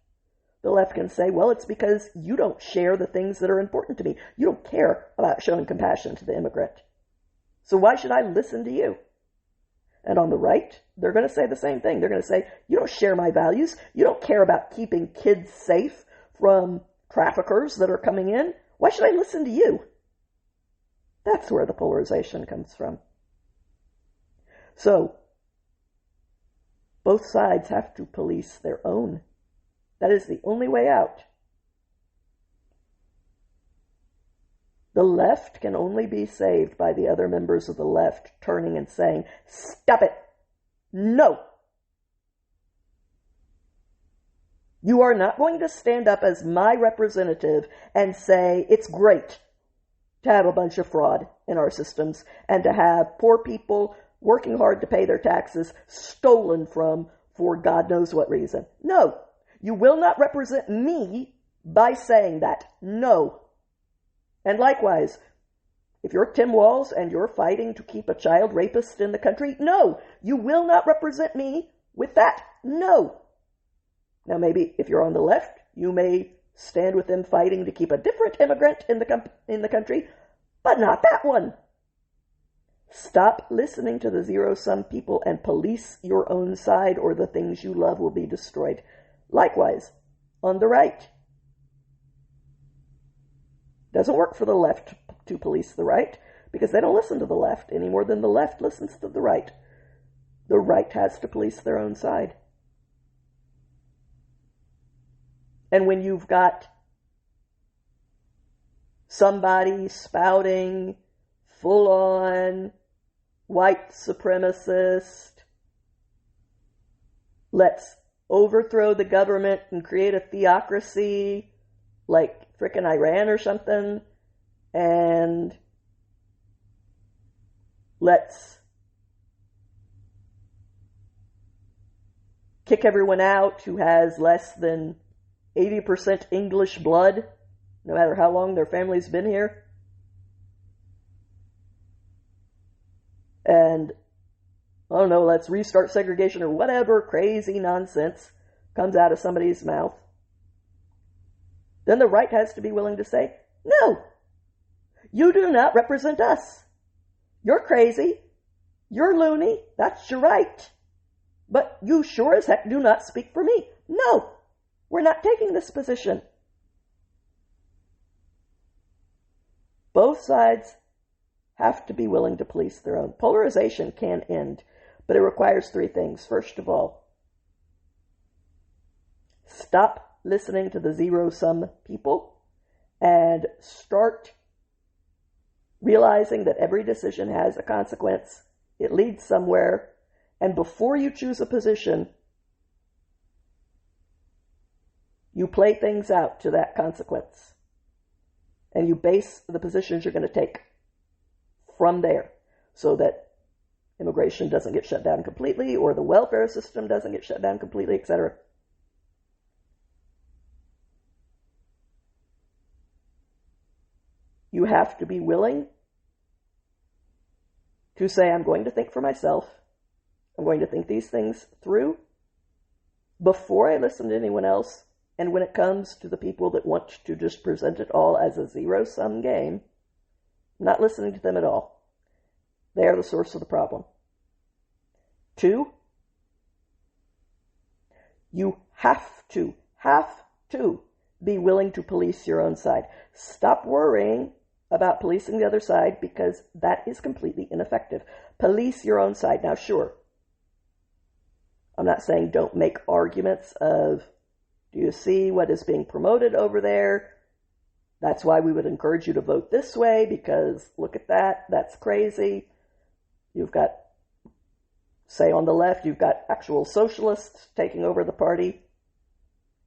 can say, well, it's because you don't share the things that are important to me. You don't care about showing compassion to the immigrant. So why should I listen to you? And on the right, they're going to say the same thing. They're going to say, you don't share my values. You don't care about keeping kids safe from traffickers that are coming in. Why should I listen to you? That's where the polarization comes from. So, both sides have to police their own. That is the only way out. The left can only be saved by the other members of the left turning and saying, stop it! No! You are not going to stand up as my representative and say, it's great to have a bunch of fraud in our systems and to have poor people working hard to pay their taxes stolen from for God knows what reason. No, you will not represent me by saying that. No. And likewise, if you're Tim Walz and you're fighting to keep a child rapist in the country, no, you will not represent me with that. No. Now maybe if you're on the left, you may stand with them fighting to keep a different immigrant in the country, but not that one. Stop listening to the zero-sum people and police your own side, or the things you love will be destroyed. Likewise, on the right. Doesn't work for the left to police the right, because they don't listen to the left any more than the left listens to the right. The right has to police their own side. And when you've got somebody spouting full-on white supremacist, let's overthrow the government and create a theocracy like frickin' Iran or something, and let's kick everyone out who has less than 80% English blood, no matter how long their family's been here. And, I don't know, let's restart segregation or whatever crazy nonsense comes out of somebody's mouth. Then the right has to be willing to say, no, you do not represent us. You're crazy. You're loony. That's your right. But you sure as heck do not speak for me. No, we're not taking this position. Both sides have to be willing to police their own. Polarization can end, but it requires three things. First of all, stop listening to the zero-sum people and start realizing that every decision has a consequence. It leads somewhere. And before you choose a position, you play things out to that consequence. And you base the positions you're going to take from there so that immigration doesn't get shut down completely, or the welfare system doesn't get shut down completely, etc. You have to be willing to say, I'm going to think for myself. I'm going to think these things through before I listen to anyone else. And when it comes to the people that want to just present it all as a zero-sum game, I'm not listening to them at all. They are the source of the problem. 2, you have to be willing to police your own side. Stop worrying about policing the other side, because that is completely ineffective. Police your own side. Now, sure, I'm not saying don't make arguments of, do you see what is being promoted over there? That's why we would encourage you to vote this way, because look at that. That's crazy. You've got, say on the left, you've got actual socialists taking over the party,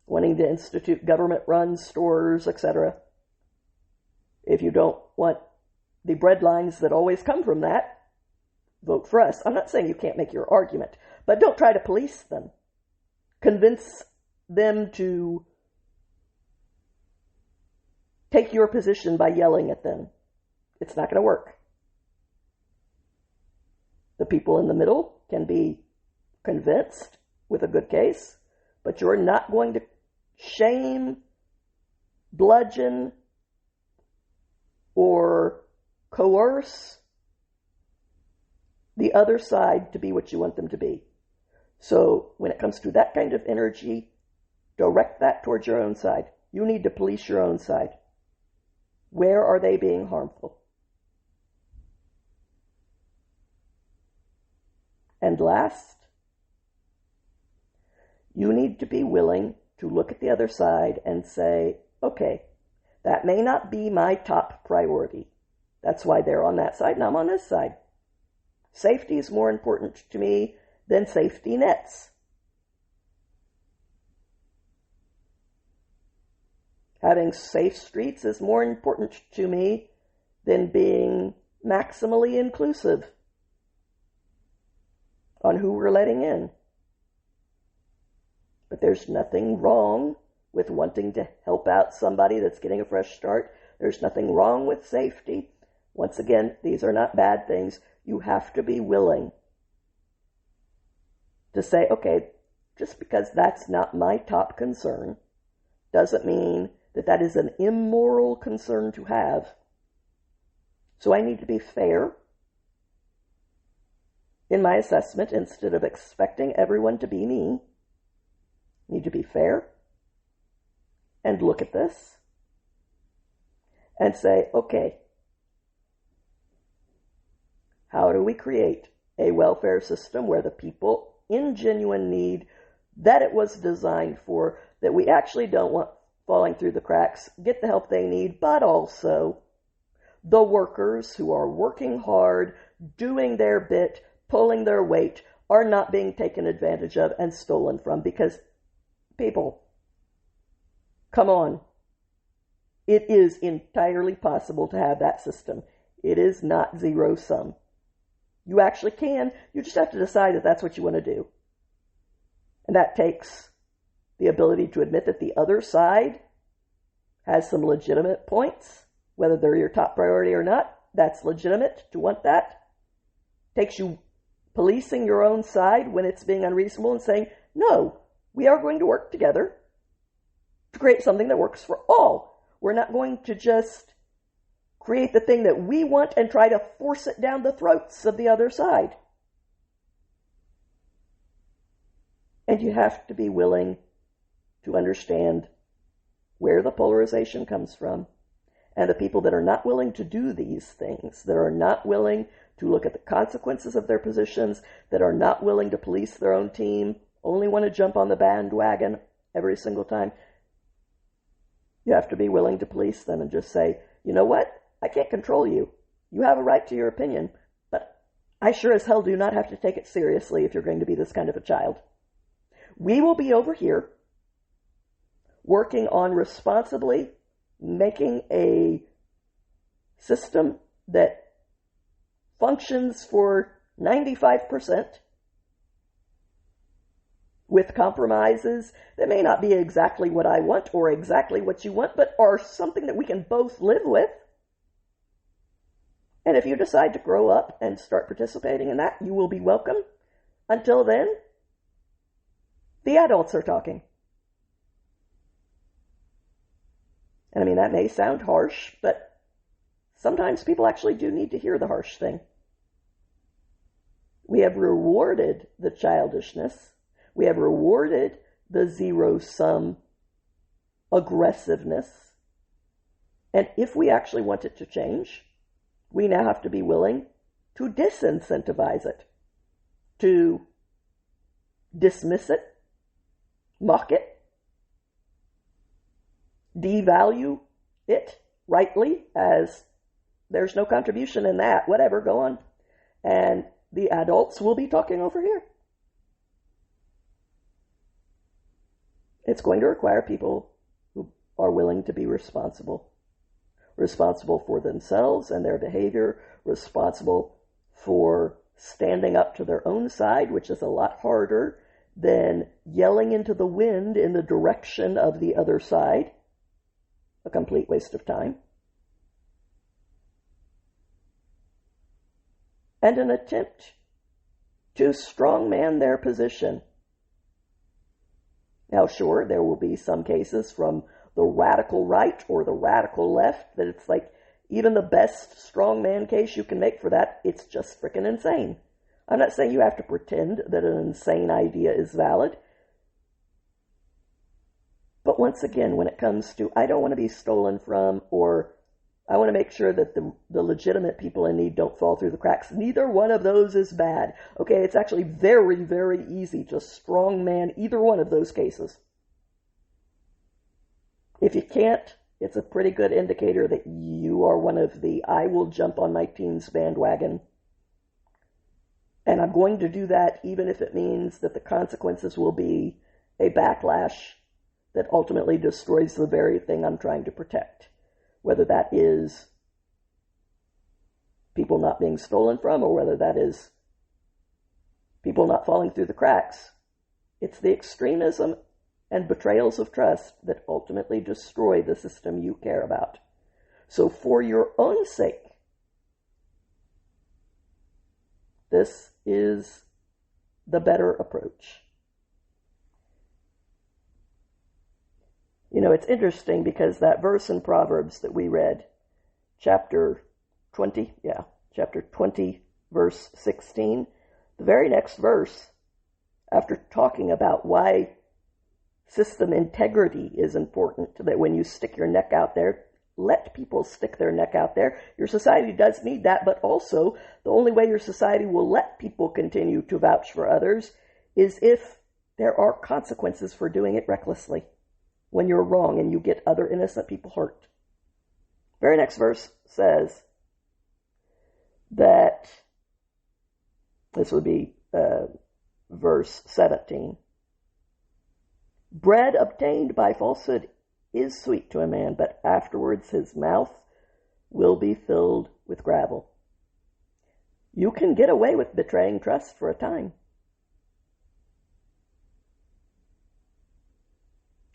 wanting to institute government-run stores, etc. If you don't want the breadlines that always come from that, vote for us. I'm not saying you can't make your argument, but don't try to police them. Convince them to take your position by yelling at them. It's not going to work. The people in the middle can be convinced with a good case, but you're not going to shame, bludgeon, or coerce the other side to be what you want them to be. So when it comes to that kind of energy, direct that towards your own side. You need to police your own side. Where are they being harmful? And last, you need to be willing to look at the other side and say, okay, that may not be my top priority. That's why they're on that side and I'm on this side. Safety is more important to me than safety nets. Having safe streets is more important to me than being maximally inclusive on who we're letting in. But there's nothing wrong with wanting to help out somebody that's getting a fresh start. There's nothing wrong with safety. Once again, these are not bad things. You have to be willing to say, okay, just because that's not my top concern doesn't mean that that is an immoral concern to have. So I need to be fair in my assessment instead of expecting everyone to be me. I need to be fair and look at this and say, okay, how do we create a welfare system where the people in genuine need that it was designed for, that we actually don't want falling through the cracks, get the help they need, but also the workers who are working hard, doing their bit, pulling their weight, are not being taken advantage of and stolen from. Because, people, come on. It is entirely possible to have that system. It is not zero sum. You actually can. You just have to decide that that's what you want to do. And that takes the ability to admit that the other side has some legitimate points, whether they're your top priority or not. That's legitimate to want that. Takes you policing your own side when it's being unreasonable and saying, no, we are going to work together to create something that works for all. We're not going to just create the thing that we want and try to force it down the throats of the other side. And you have to be willing to understand where the polarization comes from. And the people that are not willing to do these things, that are not willing to look at the consequences of their positions, that are not willing to police their own team, only want to jump on the bandwagon every single time, you have to be willing to police them and just say, you know what? I can't control you. You have a right to your opinion, but I sure as hell do not have to take it seriously if you're going to be this kind of a child. We will be over here working on responsibly making a system that functions for 95% with compromises that may not be exactly what I want or exactly what you want, but are something that we can both live with. And if you decide to grow up and start participating in that, you will be welcome. Until then, the adults are talking. And I mean, that may sound harsh, but sometimes people actually do need to hear the harsh thing. We have rewarded the childishness. We have rewarded the zero-sum aggressiveness. And if we actually want it to change, we now have to be willing to disincentivize it, to dismiss it, mock it, devalue it rightly as there's no contribution in that, whatever, go on. And the adults will be talking over here. It's going to require people who are willing to be responsible for themselves and their behavior, responsible for standing up to their own side, which is a lot harder than yelling into the wind in the direction of the other side. A complete waste of time. And an attempt to strongman their position. Now, sure, there will be some cases from the radical right or the radical left that it's like, even the best strongman case you can make for that, it's just freaking insane. I'm not saying you have to pretend that an insane idea is valid. But once again, when it comes to, I don't want to be stolen from, or I want to make sure that the legitimate people in need don't fall through the cracks, neither one of those is bad. Okay, it's actually very, very easy to strongman either one of those cases. If you can't, it's a pretty good indicator that you are one of the I will jump on my team's bandwagon. And I'm going to do that even if it means that the consequences will be a backlash that ultimately destroys the very thing I'm trying to protect. Whether that is people not being stolen from, or whether that is people not falling through the cracks. It's the extremism and betrayals of trust that ultimately destroy the system you care about. So for your own sake, this is the better approach. You know, it's interesting because that verse in Proverbs that we read, chapter 20, verse 16, the very next verse, after talking about why system integrity is important, that when you stick your neck out there, let people stick their neck out there. Your society does need that, but also the only way your society will let people continue to vouch for others is if there are consequences for doing it recklessly, when you're wrong and you get other innocent people hurt. Very next verse says that, this would be verse 17, bread obtained by falsehood is sweet to a man, but afterwards his mouth will be filled with gravel. You can get away with betraying trust for a time.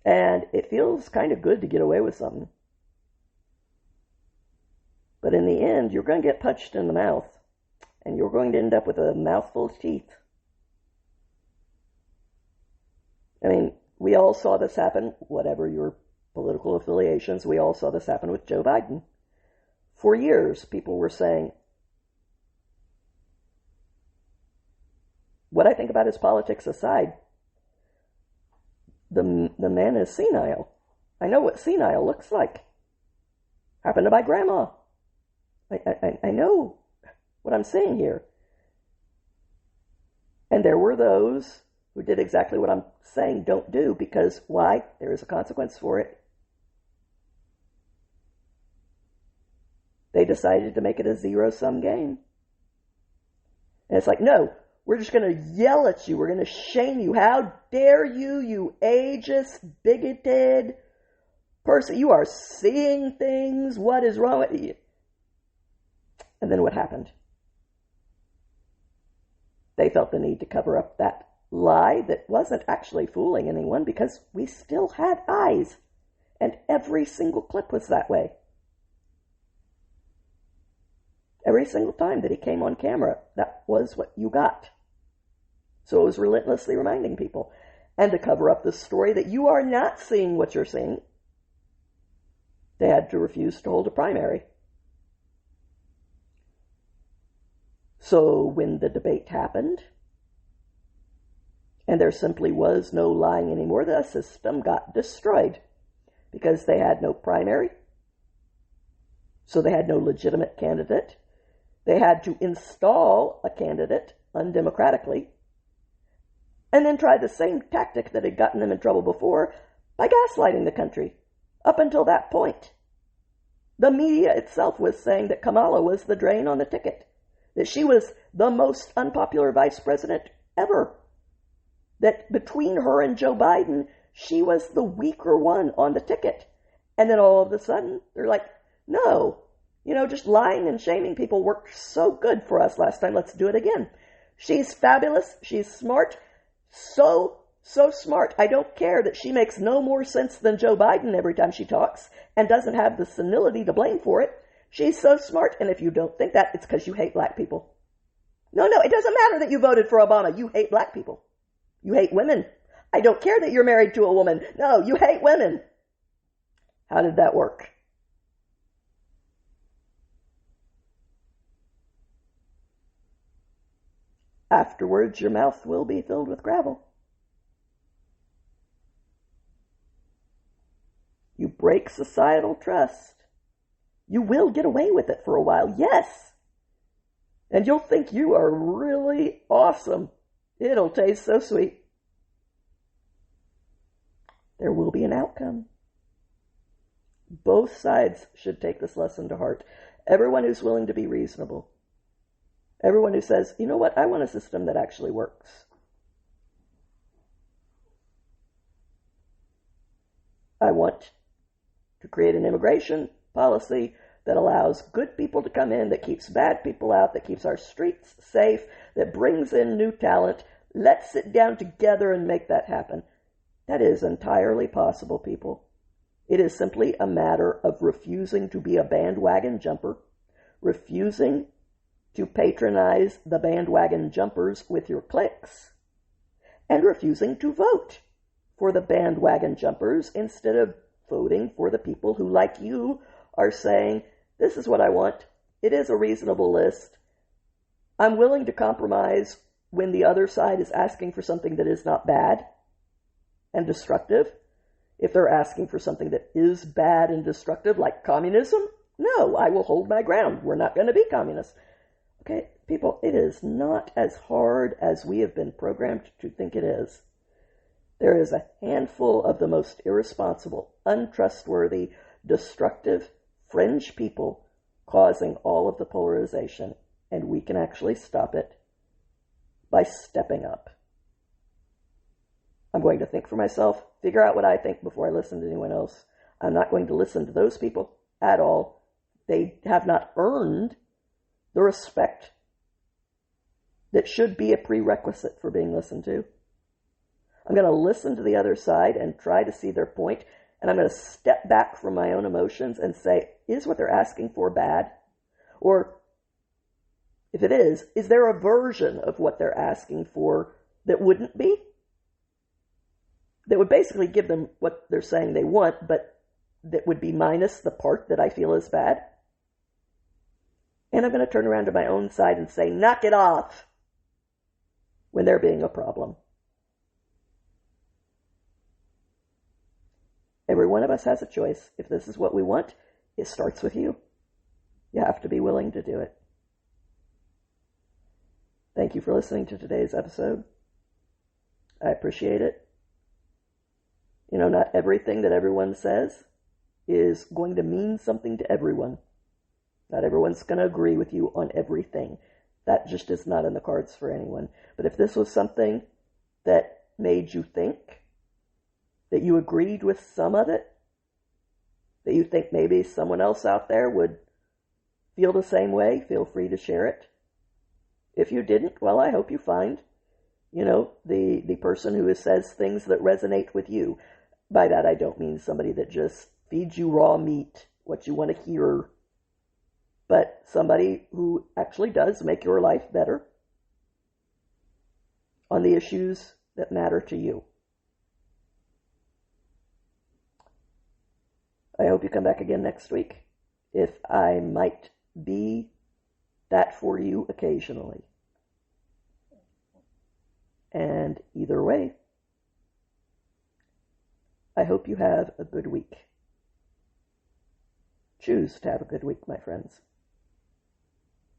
And it feels kind of good to get away with something. But in the end, you're going to get punched in the mouth, and you're going to end up with a mouthful of teeth. I mean, we all saw this happen, whatever your political affiliations, we all saw this happen with Joe Biden. For years, people were saying, what I think about his politics aside, the man is senile. I know what senile looks like. Happened to my grandma. I know what I'm saying here. And there were those who did exactly what I'm saying don't do, because why? There is a consequence for it. They decided to make it a zero-sum game. And it's like, no, we're just going to yell at you. We're going to shame you. How dare you, you ageist, bigoted person. You are seeing things. What is wrong with you? And then what happened? They felt the need to cover up that lie that wasn't actually fooling anyone, because we still had eyes. And every single clip was that way. Every single time that he came on camera, that was what you got. So it was relentlessly reminding people. And to cover up the story that you are not seeing what you're seeing, they had to refuse to hold a primary. So when the debate happened, and there simply was no lying anymore, the system got destroyed, because they had no primary, so they had no legitimate candidate. They had to install a candidate undemocratically, and then try the same tactic that had gotten them in trouble before by gaslighting the country. Up until that point, the media itself was saying that Kamala was the drain on the ticket, that she was the most unpopular vice president ever, that between her and Joe Biden, she was the weaker one on the ticket. And then all of a sudden, they're like, no, just lying and shaming people worked so good for us last time. Let's do it again. She's fabulous. She's smart. So smart. I don't care that she makes no more sense than Joe Biden every time she talks and doesn't have the senility to blame for it. She's so smart. And if you don't think that, it's because you hate black people. No, it doesn't matter that you voted for Obama. You hate black people. You hate women. I don't care that you're married to a woman. No, you hate women. How did that work? Afterwards, your mouth will be filled with gravel. You break societal trust. You will get away with it for a while, yes. And you'll think you are really awesome. It'll taste so sweet. There will be an outcome. Both sides should take this lesson to heart. Everyone who's willing to be reasonable. Everyone who says, you know what, I want a system that actually works. I want to create an immigration policy that allows good people to come in, that keeps bad people out, that keeps our streets safe, that brings in new talent. Let's sit down together and make that happen. That is entirely possible, people. It is simply a matter of refusing to be a bandwagon jumper, refusing to patronize the bandwagon jumpers with your clicks, and refusing to vote for the bandwagon jumpers instead of voting for the people who, like you, are saying, this is what I want. It is a reasonable list. I'm willing to compromise when the other side is asking for something that is not bad and destructive. If they're asking for something that is bad and destructive, like communism, no, I will hold my ground. We're not going to be communists. Okay, people, it is not as hard as we have been programmed to think it is. There is a handful of the most irresponsible, untrustworthy, destructive, fringe people causing all of the polarization, and we can actually stop it by stepping up. I'm going to think for myself, figure out what I think before I listen to anyone else. I'm not going to listen to those people at all. They have not earned the respect that should be a prerequisite for being listened to. I'm going to listen to the other side and try to see their point, and I'm going to step back from my own emotions and say, is what they're asking for bad? Or, if it is there a version of what they're asking for that wouldn't be? That would basically give them what they're saying they want, but that would be minus the part that I feel is bad? And I'm going to turn around to my own side and say, knock it off, when they're being a problem. Every one of us has a choice. If this is what we want, it starts with you. You have to be willing to do it. Thank you for listening to today's episode. I appreciate it. You know, not everything that everyone says is going to mean something to everyone. Not everyone's going to agree with you on everything. That just is not in the cards for anyone. But if this was something that made you think, that you agreed with some of it, that you think maybe someone else out there would feel the same way, feel free to share it. If you didn't, well, I hope you find, the person who says things that resonate with you. By that, I don't mean somebody that just feeds you raw meat, what you want to hear, but somebody who actually does make your life better on the issues that matter to you. I hope you come back again next week, if I might be that for you occasionally. And either way, I hope you have a good week. Choose to have a good week, my friends.